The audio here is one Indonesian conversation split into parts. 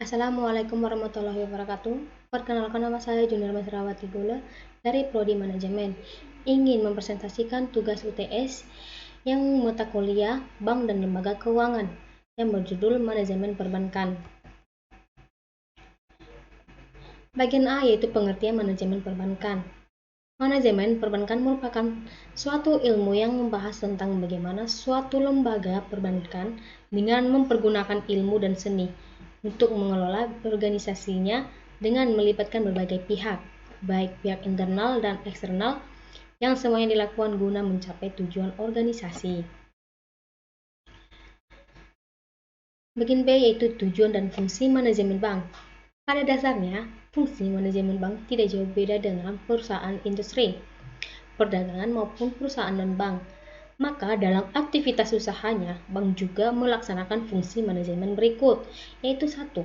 Assalamualaikum warahmatullahi wabarakatuh. Perkenalkan, nama saya Junior Masrawati Gula dari Prodi Manajemen. Ingin mempresentasikan tugas UTS yang mata kuliah Bank dan Lembaga Keuangan yang berjudul Manajemen Perbankan. Bagian A yaitu pengertian manajemen perbankan. Manajemen perbankan merupakan suatu ilmu yang membahas tentang bagaimana suatu lembaga perbankan dengan mempergunakan ilmu dan seni untuk mengelola organisasinya dengan melibatkan berbagai pihak, baik pihak internal dan eksternal, yang semuanya dilakukan guna mencapai tujuan organisasi. Bagian B yaitu tujuan dan fungsi manajemen bank. Pada dasarnya, fungsi manajemen bank tidak jauh beda dengan perusahaan industri, perdagangan maupun perusahaan non-bank. Maka dalam aktivitas usahanya, bank juga melaksanakan fungsi manajemen berikut, yaitu 1.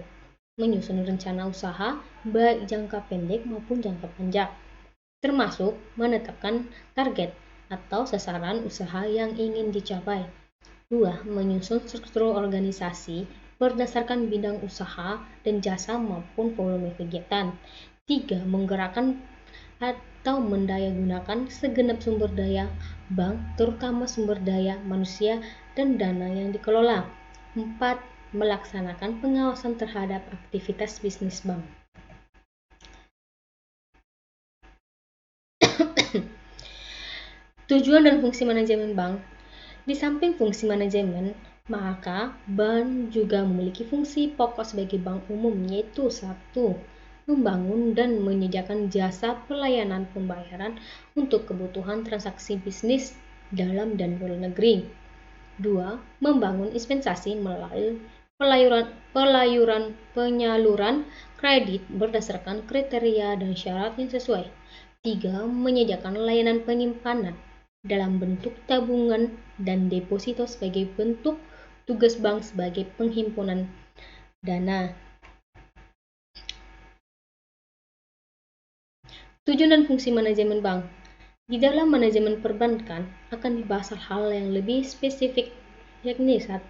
Menyusun rencana usaha baik jangka pendek maupun jangka panjang, termasuk menetapkan target atau sasaran usaha yang ingin dicapai. 2. Menyusun struktur organisasi berdasarkan bidang usaha dan jasa maupun volume kegiatan. 3. Menggerakkan atau mendayagunakan segenap sumber daya bank, terutama sumber daya manusia dan dana yang dikelola. 4. Melaksanakan pengawasan terhadap aktivitas bisnis bank. Tujuan dan fungsi manajemen bank. Di samping fungsi manajemen, maka bank juga memiliki fungsi pokok sebagai bank umum, yaitu 1. Membangun dan menyediakan jasa pelayanan pembayaran untuk kebutuhan transaksi bisnis dalam dan luar negeri. 2. Membangun investasi melalui penyaluran kredit berdasarkan kriteria dan syarat yang sesuai. 3. Menyediakan layanan penyimpanan dalam bentuk tabungan dan deposito sebagai bentuk tugas bank sebagai penghimpunan dana. Tujuan dan fungsi manajemen bank. Di dalam manajemen perbankan akan dibahas hal yang lebih spesifik, yakni 1.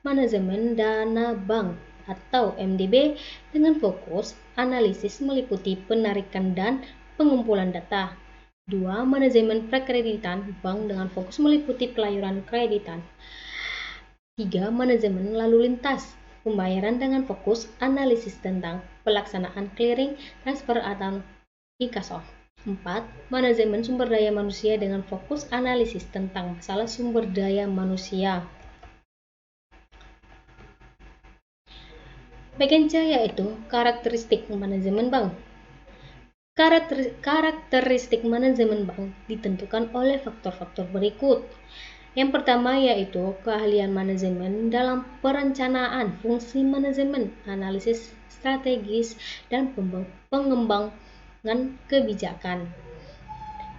Manajemen dana bank atau MDB dengan fokus analisis meliputi penarikan dan pengumpulan data. 2. Manajemen perkreditan bank dengan fokus meliputi pelayanan kreditan. 3. Manajemen lalu lintas pembayaran dengan fokus analisis tentang pelaksanaan clearing, transfer atau inkaso. 4. Manajemen sumber daya manusia dengan fokus analisis tentang masalah sumber daya manusia. Bagian C yaitu karakteristik manajemen bank. Karakteristik manajemen bank ditentukan oleh faktor-faktor berikut. Yang pertama yaitu keahlian manajemen dalam perencanaan, fungsi manajemen, analisis strategis, dan pengembangan kebijakan.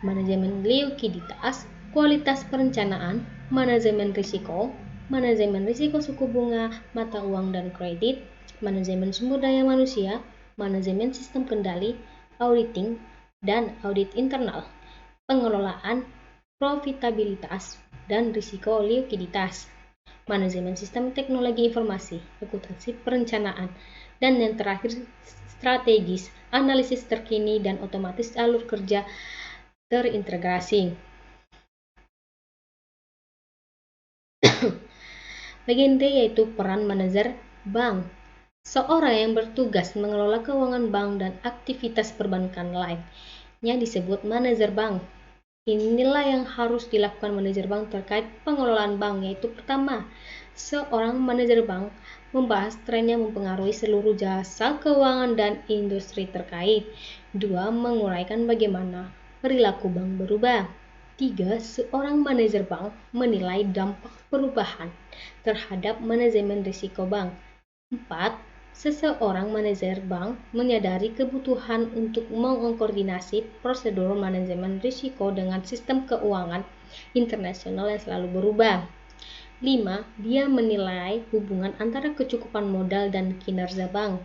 Manajemen likuiditas, kualitas perencanaan, manajemen risiko suku bunga, mata uang dan kredit, manajemen sumber daya manusia, manajemen sistem kendali, auditing, dan audit internal, pengelolaan profitabilitas dan risiko likuiditas, manajemen sistem teknologi informasi, akuntansi perencanaan, dan yang terakhir strategis, analisis terkini dan otomatis alur kerja terintegrasi. Bagian D yaitu peran manajer bank. Seorang yang bertugas mengelola keuangan bank dan aktivitas perbankan lainnya disebut manajer bank. Inilah yang harus dilakukan manajer bank terkait pengelolaan bank, yaitu pertama, seorang manajer bank membahas tren yang mempengaruhi seluruh jasa keuangan dan industri terkait. 2. Menguraikan bagaimana perilaku bank berubah. 3. Seorang manajer bank menilai dampak perubahan terhadap manajemen risiko bank. 4. Seseorang manajer bank menyadari kebutuhan untuk mengkoordinasi prosedur manajemen risiko dengan sistem keuangan internasional yang selalu berubah. 5. Dia menilai hubungan antara kecukupan modal dan kinerja bank.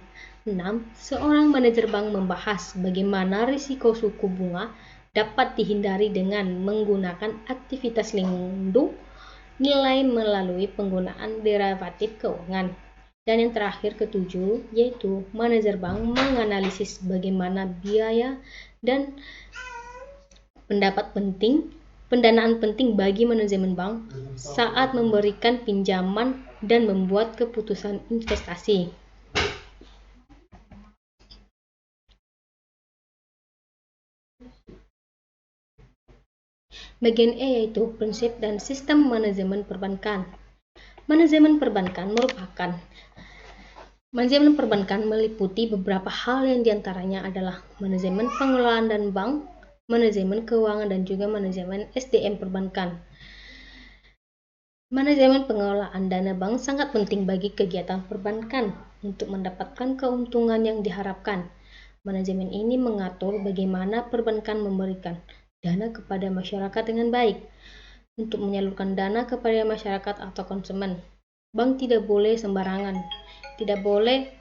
6. Seorang manajer bank membahas bagaimana risiko suku bunga dapat dihindari dengan menggunakan aktivitas lindung nilai melalui penggunaan derivatif keuangan. Dan yang terakhir ketujuh, yaitu manajer bank menganalisis bagaimana biaya dan pendanaan penting bagi manajemen bank saat memberikan pinjaman dan membuat keputusan investasi. Bagian E yaitu prinsip dan sistem manajemen perbankan. Manajemen perbankan meliputi beberapa hal yang diantaranya adalah manajemen pengelolaan dan bank, manajemen keuangan, dan juga manajemen SDM perbankan. Manajemen pengelolaan dana bank sangat penting bagi kegiatan perbankan untuk mendapatkan keuntungan yang diharapkan. Manajemen ini mengatur bagaimana perbankan memberikan dana kepada masyarakat dengan baik untuk menyalurkan dana kepada masyarakat atau konsumen. Bank tidak boleh sembarangan, tidak boleh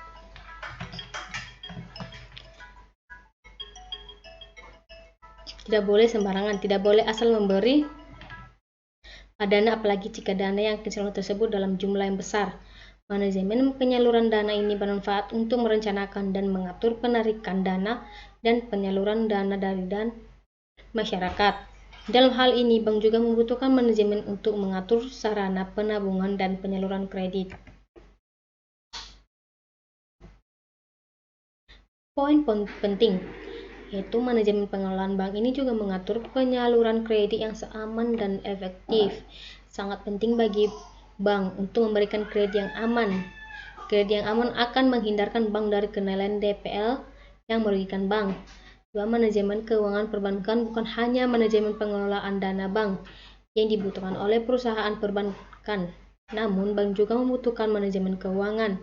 asal memberi dana, apalagi jika dana yang disalurkan tersebut dalam jumlah yang besar. Manajemen penyaluran dana ini bermanfaat untuk merencanakan dan mengatur penarikan dana dan penyaluran dana dari masyarakat. Dalam hal ini, bank juga membutuhkan manajemen untuk mengatur sarana penabungan dan penyaluran kredit. Poin penting, yaitu manajemen pengelolaan bank ini juga mengatur penyaluran kredit yang aman dan efektif. Sangat penting bagi bank untuk memberikan kredit yang aman. Kredit yang aman akan menghindarkan bank dari kenaikan DPL yang merugikan bank. Manajemen keuangan perbankan bukan hanya manajemen pengelolaan dana bank yang dibutuhkan oleh perusahaan perbankan, namun bank juga membutuhkan manajemen keuangan.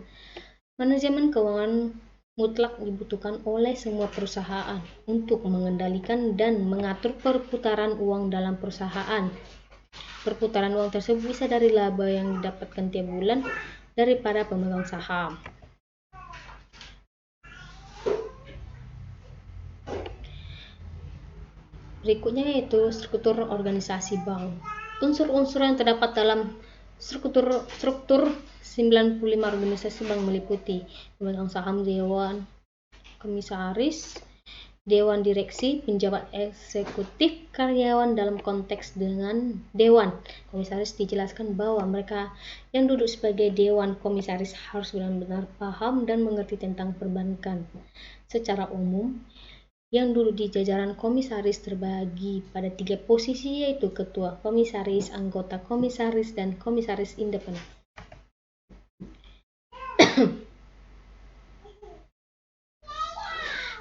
Manajemen keuangan mutlak dibutuhkan oleh semua perusahaan untuk mengendalikan dan mengatur perputaran uang dalam perusahaan. Perputaran uang tersebut bisa dari laba yang didapatkan tiap bulan dari para pemegang saham. Berikutnya yaitu struktur organisasi bank. Unsur-unsur yang terdapat dalam struktur 95 organisasi bank meliputi pemegang saham, dewan komisaris, dewan direksi, penjabat eksekutif, karyawan. Dalam konteks dengan dewan komisaris dijelaskan bahwa mereka yang duduk sebagai dewan komisaris harus benar-benar paham dan mengerti tentang perbankan. Secara umum, yang duduk di jajaran komisaris terbagi pada 3 posisi, yaitu ketua komisaris, anggota komisaris, dan komisaris independen.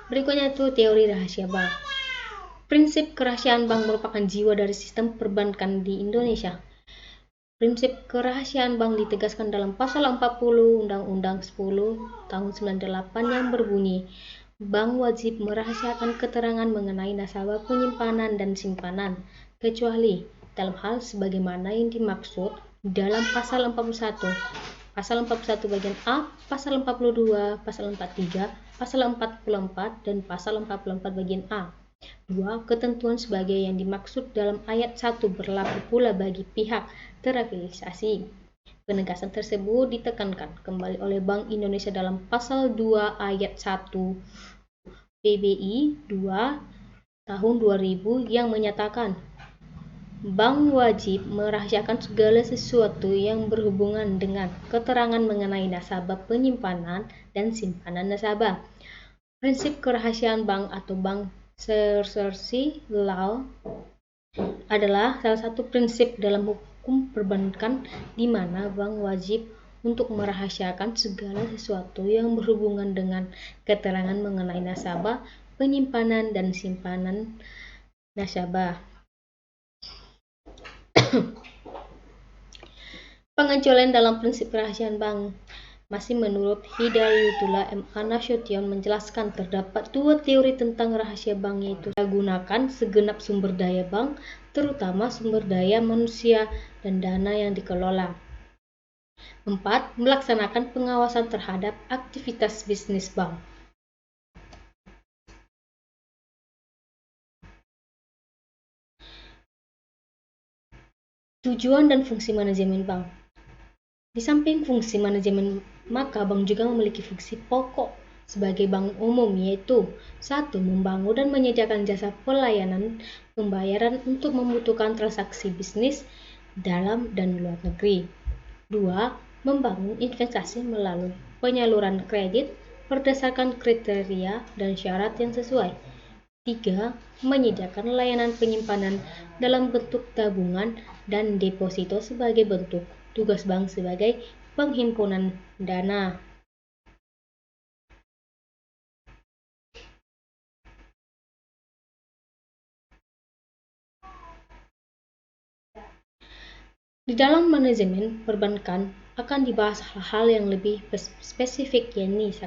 Berikutnya itu teori rahasia bank. Prinsip kerahasiaan bank merupakan jiwa dari sistem perbankan di Indonesia. Prinsip kerahasiaan bank ditegaskan dalam Pasal 40 Undang-Undang 10 tahun 98 yang berbunyi, bank wajib merahasiakan keterangan mengenai nasabah penyimpanan dan simpanan, kecuali dalam hal sebagaimana yang dimaksud dalam Pasal 41, Pasal 41 bagian A, Pasal 42, Pasal 43, Pasal 44, dan Pasal 44 bagian A. 2. Ketentuan sebagai yang dimaksud dalam ayat 1 berlaku pula bagi pihak terafiliasi. Penegasan tersebut ditekankan kembali oleh Bank Indonesia dalam Pasal 2 ayat 1 PBI 2 tahun 2000 yang menyatakan bank wajib merahasiakan segala sesuatu yang berhubungan dengan keterangan mengenai nasabah penyimpanan dan simpanan nasabah. Prinsip kerahasiaan bank atau bank secrecy law adalah salah satu prinsip dalam hukum perbankan di mana bank wajib untuk merahasiakan segala sesuatu yang berhubungan dengan keterangan mengenai nasabah, penyimpanan, dan simpanan nasabah. Pengecualian dalam prinsip kerahasiaan bank. Masih menurut Hidayatullah M.A. Nasution menjelaskan terdapat 2 teori tentang rahasia bank, yaitu menggunakan segenap sumber daya bank, terutama sumber daya manusia dan dana yang dikelola. 4. Melaksanakan pengawasan terhadap aktivitas bisnis bank. Tujuan dan fungsi manajemen bank. Di samping fungsi manajemen Maka bank juga memiliki fungsi pokok sebagai bank umum, yaitu 1. Membangun dan menyediakan jasa pelayanan pembayaran untuk membutuhkan transaksi bisnis dalam dan luar negeri. 2. Membangun investasi melalui penyaluran kredit berdasarkan kriteria dan syarat yang sesuai. 3. Menyediakan layanan penyimpanan dalam bentuk tabungan dan deposito sebagai bentuk tugas bank sebagai penghimpunan dana. Di dalam manajemen perbankan akan dibahas hal-hal yang lebih spesifik, yakni 1.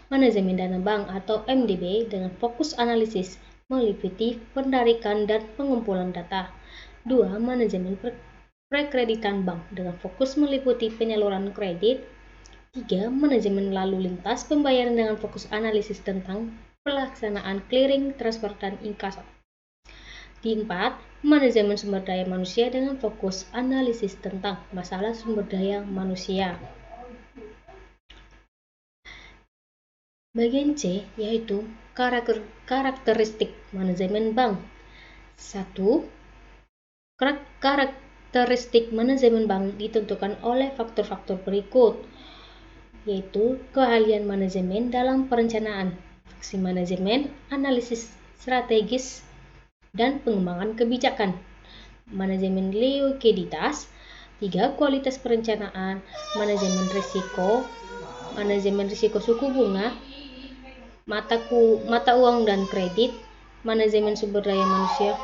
Manajemen dana bank atau MDB dengan fokus analisis meliputi penarikan dan pengumpulan data. 2. Manajemen prekreditan bank dengan fokus meliputi penyaluran kredit. 3. Manajemen lalu lintas pembayaran dengan fokus analisis tentang pelaksanaan clearing, transfer, dan inkaso. 4. Manajemen sumber daya manusia dengan fokus analisis tentang masalah sumber daya manusia. Bagian C yaitu karakteristik manajemen bank. 1. Karakteristik manajemen bank ditentukan oleh faktor-faktor berikut, yaitu keahlian manajemen dalam perencanaan, fungsi manajemen, analisis strategis, dan pengembangan kebijakan, manajemen likuiditas. 3. Kualitas perencanaan, manajemen risiko suku bunga, mata uang dan kredit, manajemen sumber daya manusia,